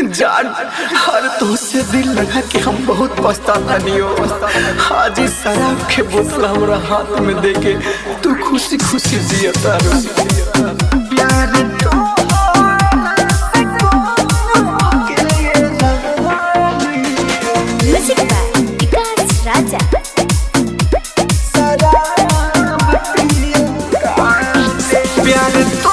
जान हर तो से दिल लगा कि हम बहुत पछताता नहीं हो। आज इस शराब के बोतल हमारा हाथ में देके तू खुशी खुशी जियता प्यार तो राजा प्यार तो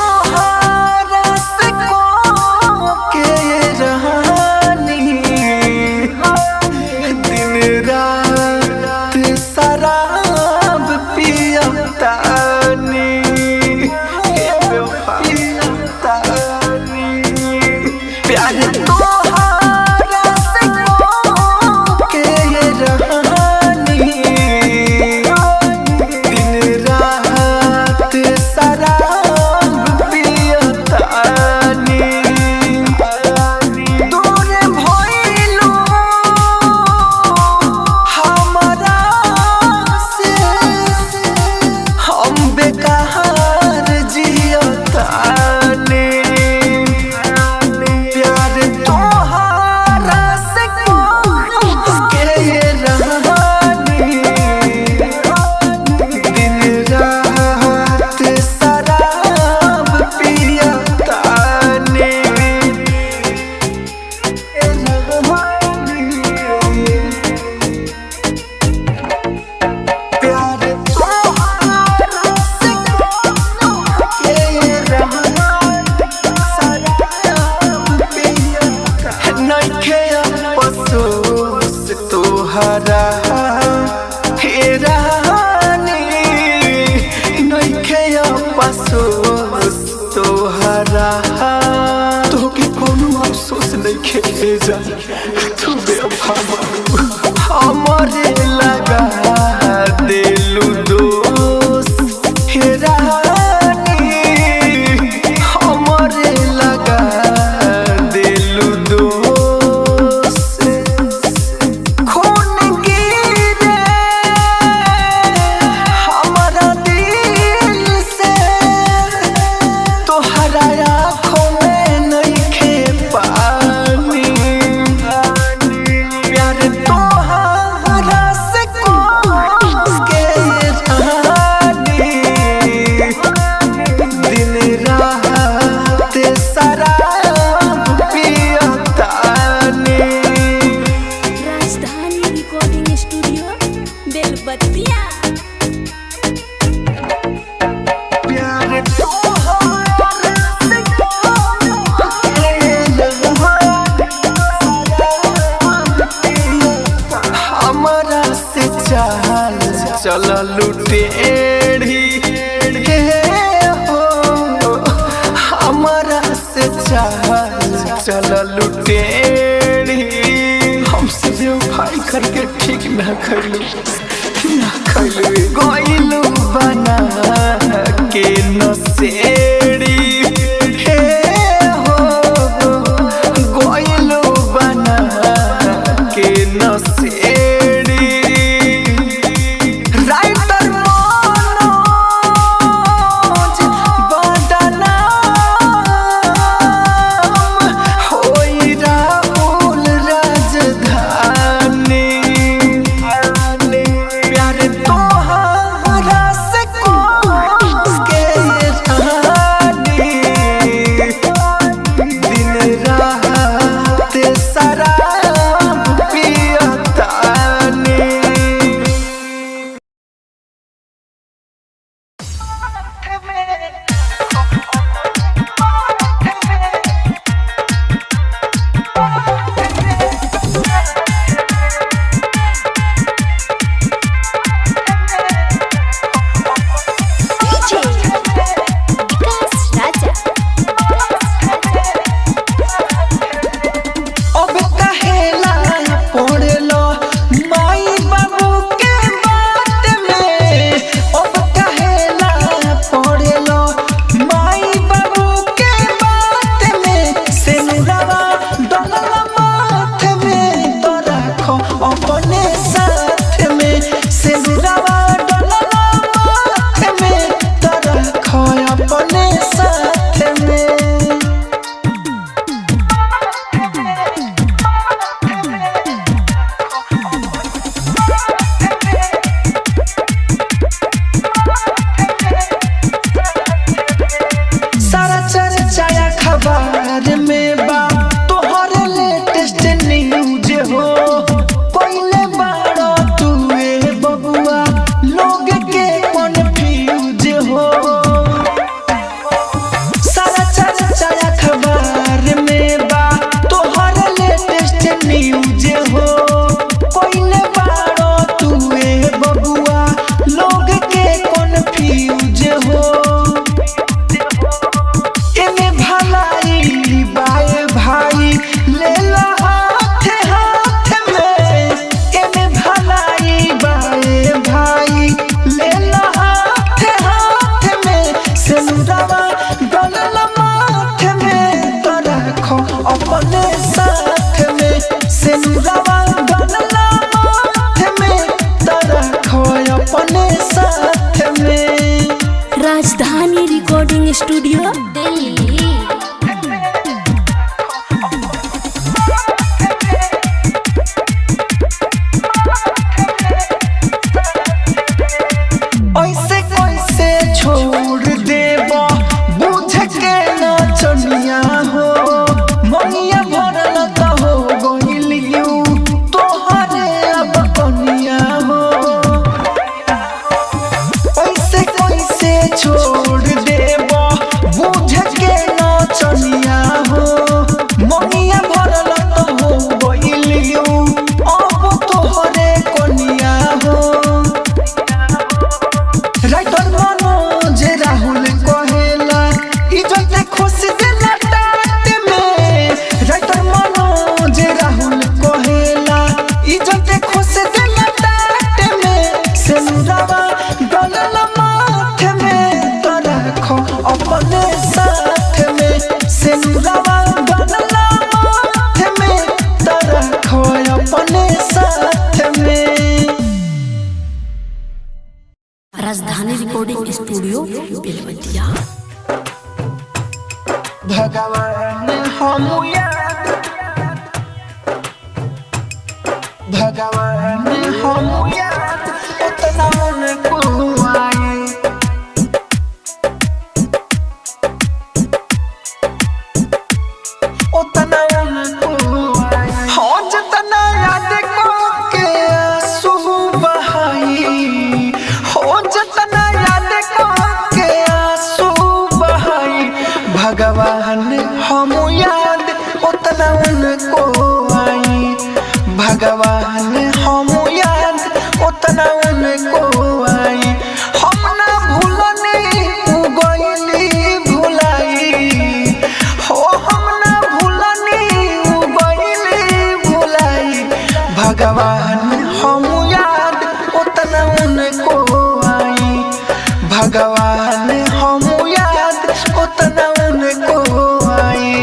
तोहरा हेरा नइखे अफसोस तोहरा तोके कोनो अफसोस नइखे जा तू बेवफा हमरे लगा दिलु दोस्त हेरा हमरे लगा दिलु दोस्त चल लुटेढ़ी हो हमारा से चल लुटेढ़ी हमसे जो भाई करके ठीक ना खैलू गइलू बना के नसेड़ी हो गइलू बना के नसेड़ी ले ला हाथ हाथ में एमे भलाई बाए भाई ले ला हाथ हाथ में सिंदूरवा डलला माथ में तो रखो अपने साथ में सिंदूरवा डलला माथ में तो रखो अपने साथ में। राजधानी रिकॉर्डिंग स्टूडियो दिल्ली। ऐसे कैसे छोड़ देबो बुझ के ना चनिया हो मनिया भरल त हो गइलियू तोहरे अब कनिया हो। ऐसे कैसे छोड़ देबो बुझ के ना चनिया हो मनिया भरल त हो गइलियू अब तोहरे कनिया हो। राइटर मनोज राहुल कहेला इज्जत खुश दिला टाट में राइटर मनोज राहुल कहेला इज्जत खुश दिला टाट में सिंदूरवा डलला माथ में तो रखो अपने साथ में सिंदूरवा डलला माथ में तो रखो अपने साथ में। राजधानी रिकॉर्डिंग स्टूडियो बेलवतिया। भगवान हम याद भगवान हम याद उतना उनको आए उतना उनको आए हो जितना याद को के आंसू बहाई हो जितना याद को के आंसू बहाई भगवान हम याद उतना उनको आई भगवान हम याद उतना उनको आई हम ना भूलने उ गइली भुलाई हो हम ना भूलने उ गइली भुलाई भगवान हम याद उतना उनको आई भगवान हम याद उतना उनको आई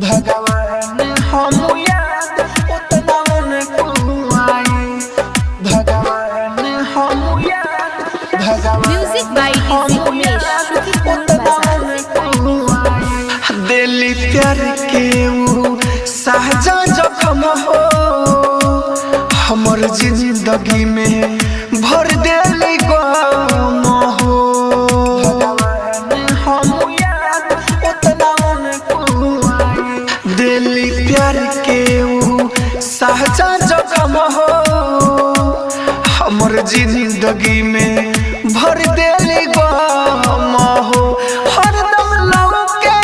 भगवान हम याद उतना उनको आई भगवान हम याद भगवान म्यूजिक बाय उमेश उतना उनको आई दिल प्यार के ऊ सहजा जख्म हो हमर जिंदगी में भर देली गम हो भगवान हम याद उतना उनको आई दिल प्यार के ऊ सहजा जख्म हो हमर जिंदगी में भर देली गम हो हरदम लौके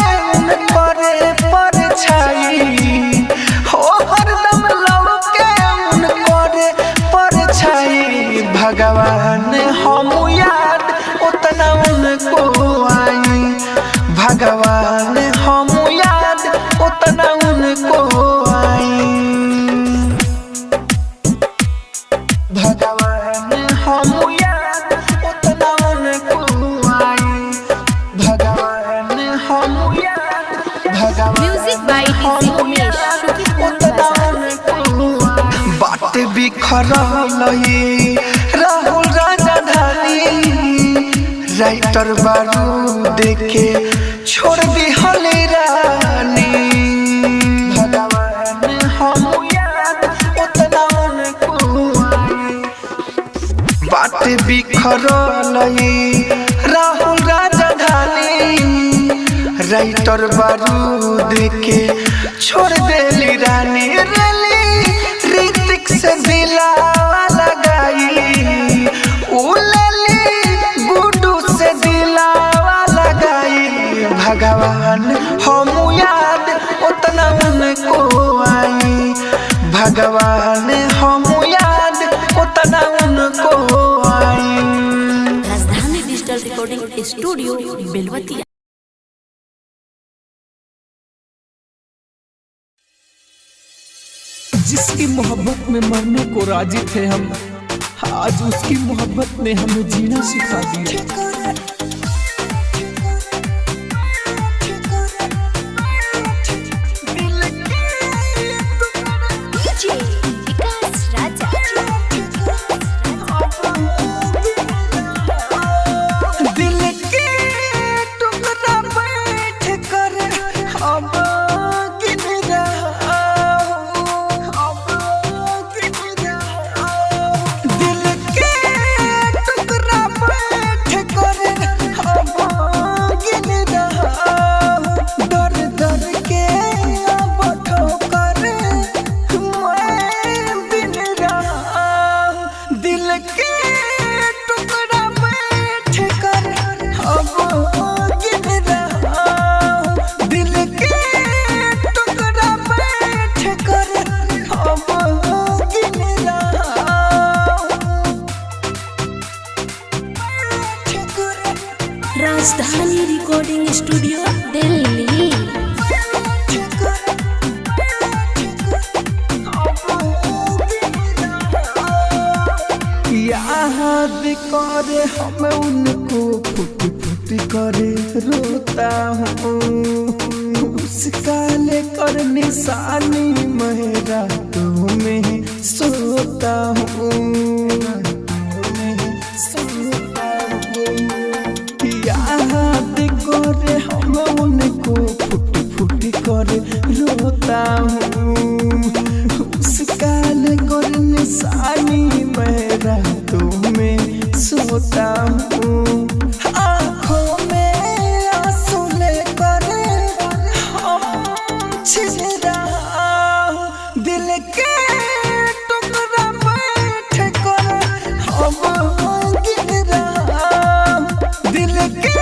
करे परछाई हो हरदम लौके करे परछाई भगवान हम याद उतना उनको आई भगवान हम याद उतना उनको आई भगवान हम याद उतना उनको आई भगवान हम याद भगवान म्यूजिक बाय उमेश बात बिखरल राहुल राजधानी राइटर बारू देखे छोड़ दी हले रानी भगवान हम याद उतना उनको आई बात बिखरल राहुल राजधानी राइटर बारूद के छोड़ देली रानी रेली ऋतिक से दिलावा लगाई उलेली गुड्डू से दिलावा लगाई भगवान हम याद उतना उनको आई भगवान हम याद उतना उनको आई। राजधानी डिजिटल रिकॉर्डिंग स्टूडियो बेलवतिया। जिसकी मोहब्बत में मरने को राजी थे हम, आज उसकी मोहब्बत ने हमें जीना सिखा दिया। राजधानी रिकॉर्डिंग स्टूडियो दिल्ली। याद करे हमें उनको फुट फुट करे रोता हूँ, उसका लेकर निशानी मैं रातों में सोता हूँ। याद करे हम उनको फुट फुट कर रोता हूँ, उसका लेकर निशानी मैं रातों में सोता हूँ। आँखों में आंसू लेकर हम छिल रहा हूँ, दिल के टुकड़ा बैठ कर हम गिर रहा हूँ, दिल के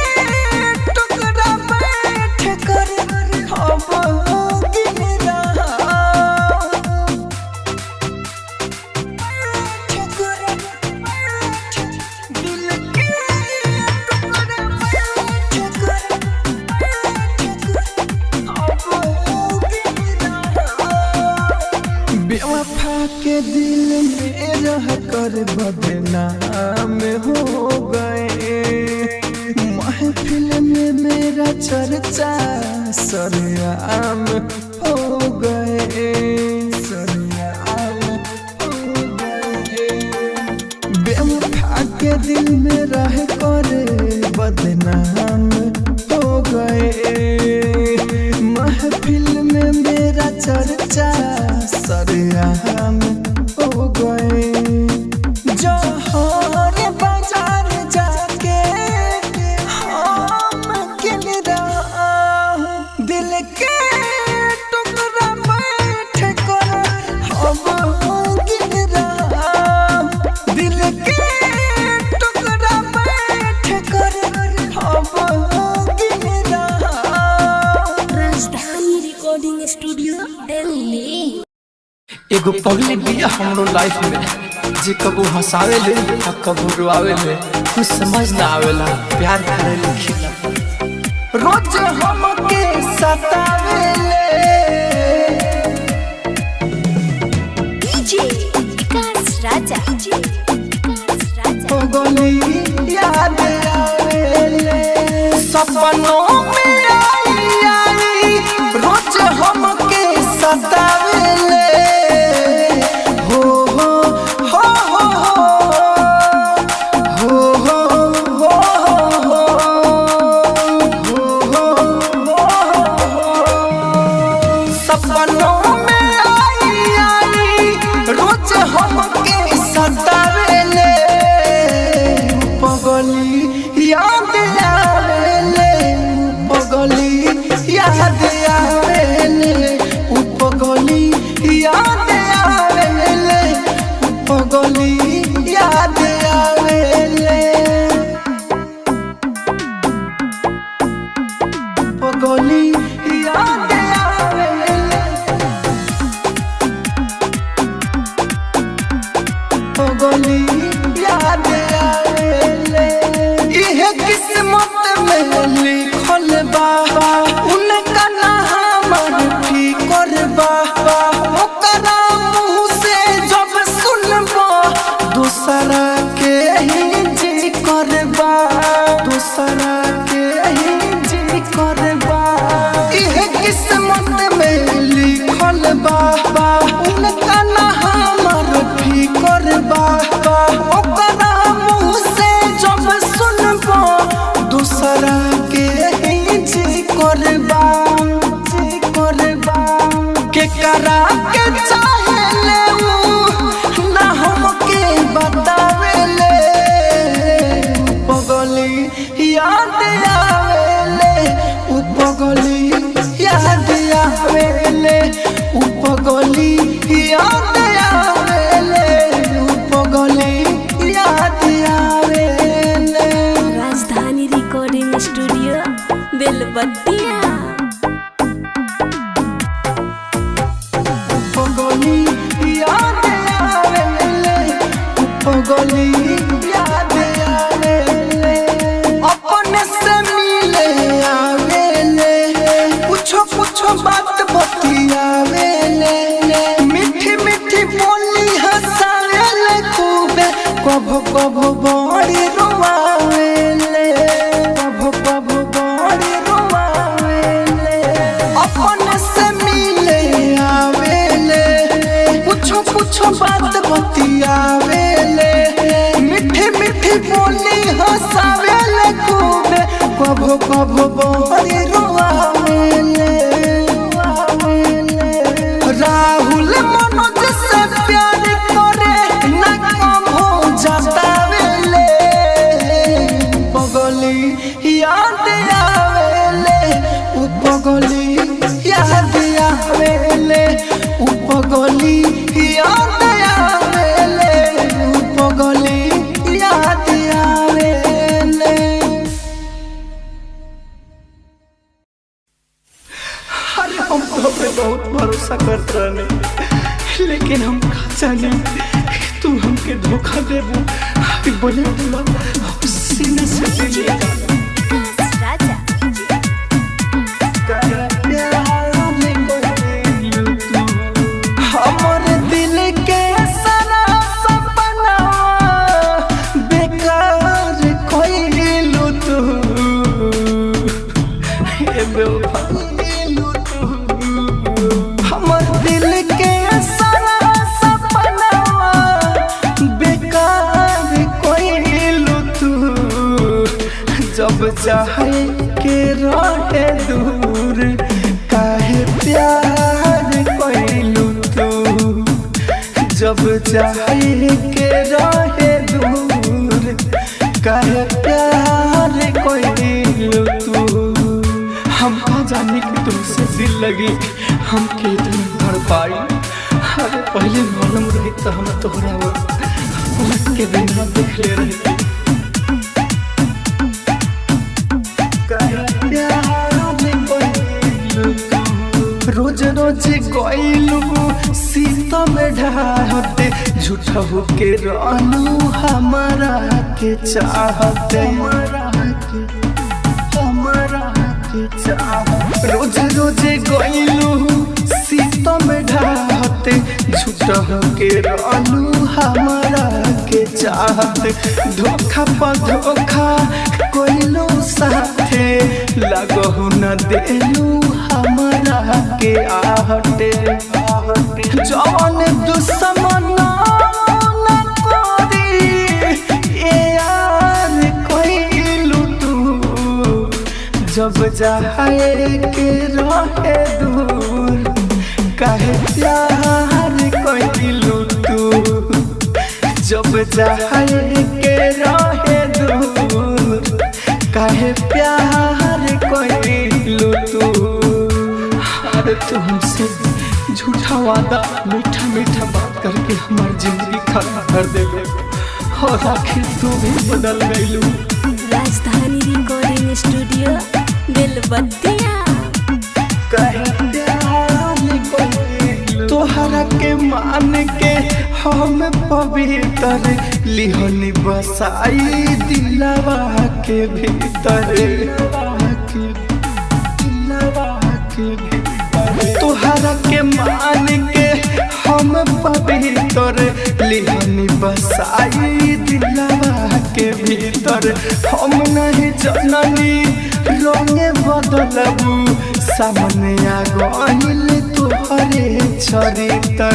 बेवफा के दिल में रह कर बदनाम हो गए, महफिल में मेरा चर्चा सरेआम हो गए, सरेआम हो गए। बेवफा के दिल में रह कर बदनाम हो गए, महफिल में मेरा चर्चा सरेआम हो गए। जौहर बाजार जाके हम गिन रहा हूँ, दिल के टुकड़ा बैठ कर हम गिन रहा हूँ, दिल के टुकड़ा बैठ कर हम गिन रहा हूँ। राजधानी रिकॉर्डिंग स्टूडियो दिल्ली। एगो पगली बिया हमरो लाइफ में, जे कबो हंसावे ले आ कबो रोआवे ले, कुछ समझ ना आवेला प्यार करे लिखिला। रोज हमके सतावे ले डीजे विकास राजा। पगली याद आवे ले, सपनों में आई रोज हमके सतावे ले। सपनों में आई रोज हमके सतावे ले, पगली याद आवे ले, पगली याद आवे ले, पगली याद आवे ले, पगली याद आवे ले, पगली याद पगली याद आवेले। इहे किस्मत में लिखल बा, उनका किस्मत में लिखल बा उनका ना हमर फिकर बा ओकरा मुँह से जब सुनबो दूसरा के ही जी करबा के करा के चाहे ले ना हमके बतावे ले पगली याद आवेले पगली याद आवेले पगली याद आवेले पगली याद आवेले। राजधानी रिकॉर्डिंग स्टूडियो बेलबत्तिया। पगली याद आवेले पगली याद आवेले अपने से मिले आवेले कुछो बात बतियावेले मीठी मीठी बोली हंसावेले खूबे कभो बड़ी रोवावेले कभो बड़ी रोवावेले अपने से मिले आवेले कुछो बात बतियावेले मीठी मीठी बोली हंसावेले खूबे कभो बड़ी रोवावेले राहुल मनोज से प्यार करे ना कभो जतावेले पगली याद आवेले पगली याद आवेले पगली याद आवेले पगली याद आवेले। अरे हम तो पे बहुत भरोसा करते रहे लेकिन हम का जाने तू हमके धोखा देबू अभी बोले सीने से दिलेगा राजा हमर दिल के सारा सपना बेकार कइलू तू ए बेवफाइलू तू हमर दिल के सारा सपना बेकार कइलू तू जब चाहे के रहे दूर काहे प्यार कइलू तू जब चाहे के रहे दूर काहे प्यार कइलू तू हम का जाने कि तुमसे दिल लगी हम के इतनी भर पाई अरे पहले मालूम रही तो हम तोहरा के बिना देख ले रही रोज रोज गइलू सीता में ढाहते झूठा होके रहलू हमारा के चाहते रोज रोज गइलू सीता में ढाहते झूठा होके रहलू हमारा के चाहते धोखा पर धोखा कोइलू साथे लगहु न देलू हमारा के आहटे जवन दुश्मन न कोरी ए यार कइलू तू जब जाए के रहे दूर काहे प्यार कइलू तू जब जाए के रहे दूर काहे प्यार कइलू तू अरे तुमसे झूठा वादा मीठा मीठा बात करके हमारी जिंदगी खराब कर देबे और आखिर तू भी बदल गइलू। राजधानी रिकॉर्डिंग स्टूडियो बेलबत्तिया। तोहरा के मान के हम पवित्र लिहनी बसाई दिलवा के भीतर तोहरा के मान के हम पवित्र लिहनी बसाई दिलवा के भीतर हम नहीं जननी रंगे बदलबू सामने आ गइल तोहरे चरित्र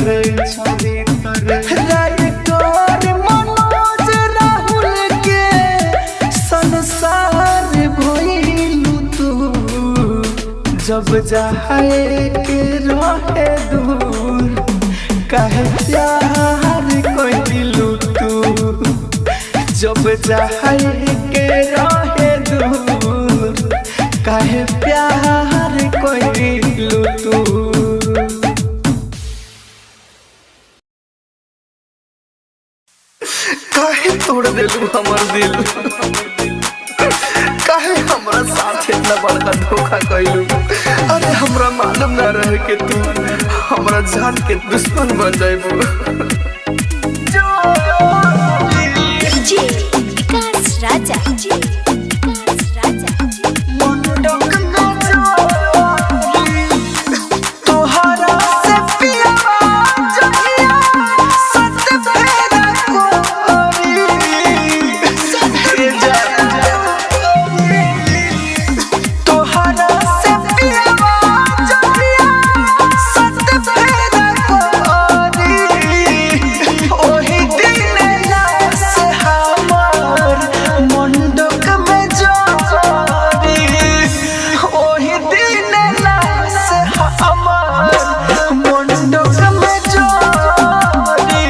राइटर मनोज राहुल के संसार भइलू तू जब जाए के रहे दूर काहे प्यार कइलू तू जब जाए के रहे दूर काहे प्यार कइलू तू काहे तोड़ देलू हमर दिल काहे हमरा साथ इतना बड़का धोखा कइलू अरे हमरा मालूम ना रहे कि तू हमरा जान के दुश्मन बन जाइबू जी विकास राजा तोहरा से पिया जहिया सत फेरा तोहरा से पिया जहिया सत फेरा ओही दिन लाश हमर मंडक में जोरी ओही दिन लाश हमर मंडक में जोरी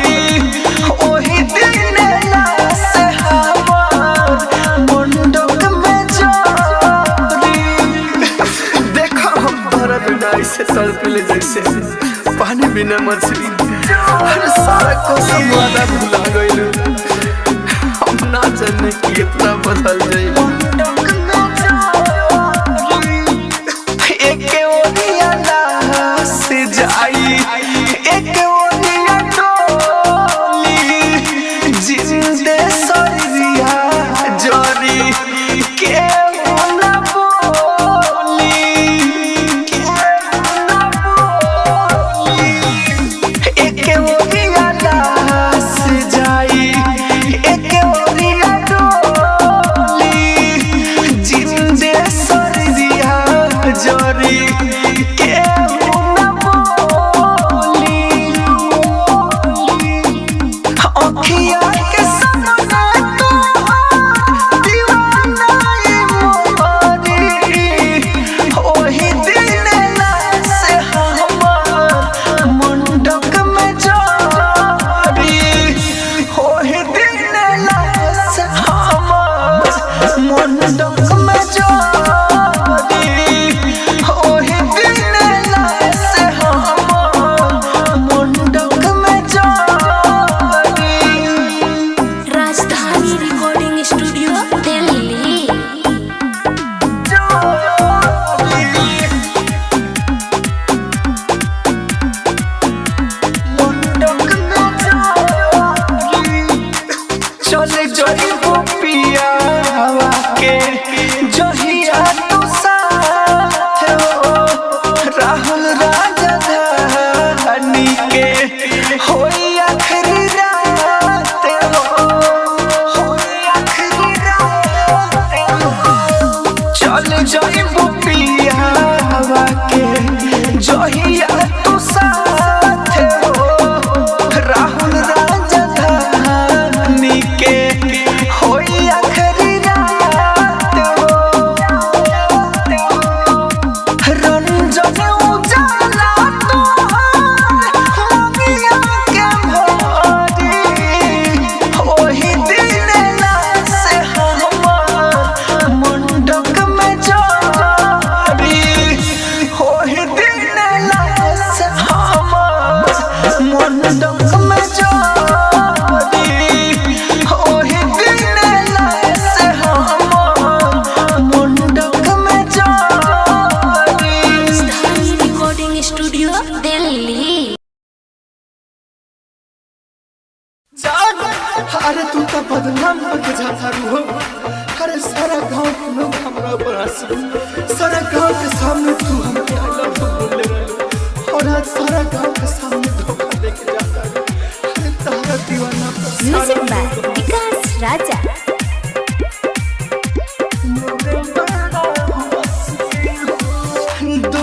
ओही दिन लाश हमर मंडक में जोरी देखा हम तोरा बिना ऐसे तड़पले जैसे पानी बिना मछली हर सारा कसम वादा भुला गइलू हम ना जाने कि इतना बदल जाइबू एक ओनिया लाश जाई एक ओनिया डोली जिंदे सरिया जरी के ना बोली एक ओनिया लाश जाई एक ओनिया डोली जिंदे सरिया जरी के ना बोली अखिया के सपना तोहार दीवाना मोरी ओही दिन लाश हमर मंडक में जोरी ओही दिन लाश हमर मंडक में जोरी ओही दिन लाश हमर मंडक में जोरी राजधानी रिकॉर्डिंग स्टूडियो दिल्ली चले जइबू पिया हवा के जहिया तू साथ हो राहुल राजधानी के होई आखिरी रात हो होई आखिरी रात हो चले जइबू पिया हवा के जहिया तू साथ हो राहुल राजधानी के होई आखिरी रात हो रंजन उजाला तोहार मंगिया के भरी ओही दिन लाश हमर मंडक में जोरी ओही दिन लाश हमर मंडक में जोरी ओही दिन लाश हमर मंडक में जोरी राजधानी रिकॉर्डिंग स्टूडियो दिल्ली जान अरे तू तो बदनाम होके जाता रू अरे सारा गांव के लोग हमरा ऊपर हंसी सारा गांव के सामने तू हमके आई लव यू बोले और आज सारा गांव के सामने धोखा देके जाता अरे तारा दीवाना म्यूजिक बाय विकास राजा दो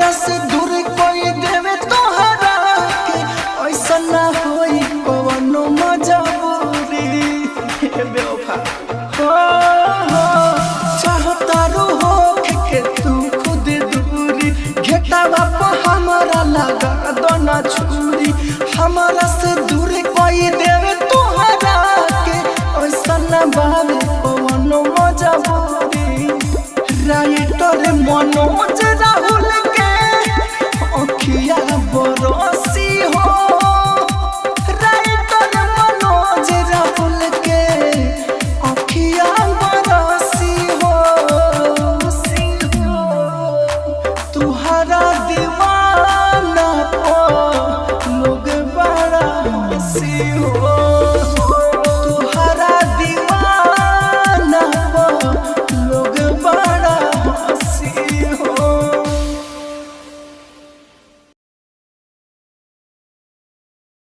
हमरा से दूर कोई देवे तोहरा के ऐसा ना होई कवनो मजबूरी हे बेवफा हो चाहतारू हो के तू खुद दूरी घेटावा पर हमरा लगा दो ना छुरी हमरा से दूर कोई देवे तोहरा के ऐसा ना बावे कवनो मजबूरी राइटर मनोज राहुल के अखिया बरसी हो राइटर मनोज राहुल के अखिया बरसी हो तुहरा दीवाना लोग बड़ा हंसी हो